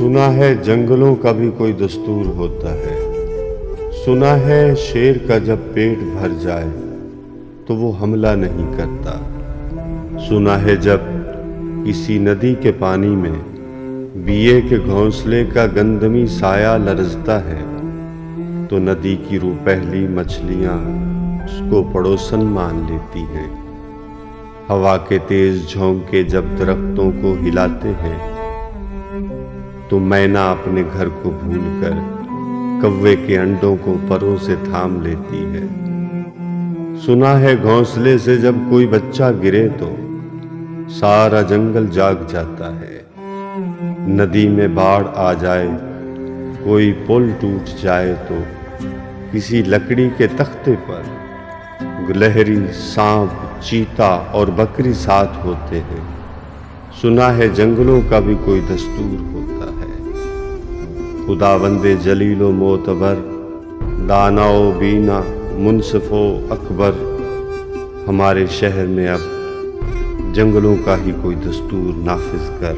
सुना है जंगलों का भी कोई दस्तूर होता है। सुना है शेर का जब पेट भर जाए तो वो हमला नहीं करता। सुना है जब किसी नदी के पानी में बीए के घोंसले का गंधमी साया लरजता है तो नदी की रूपहली मछलियां उसको पड़ोसन मान लेती हैं। हवा के तेज झोंके जब दरख्तों को हिलाते हैं तो मैना अपने घर को भूलकर कव्वे के अंडों को परों से थाम लेती है। सुना है घोंसले से जब कोई बच्चा गिरे तो सारा जंगल जाग जाता है। नदी में बाढ़ आ जाए, कोई पुल टूट जाए तो किसी लकड़ी के तख्ते पर गिलहरी, सांप, चीता और बकरी साथ होते हैं। सुना है जंगलों का भी कोई दस्तूर होता है। खुदावंदे जलीलो मोतबर, दानाओ बीना, मुनसिफो अकबर, हमारे शहर में अब जंगलों का ही कोई दस्तूर नाफिज कर।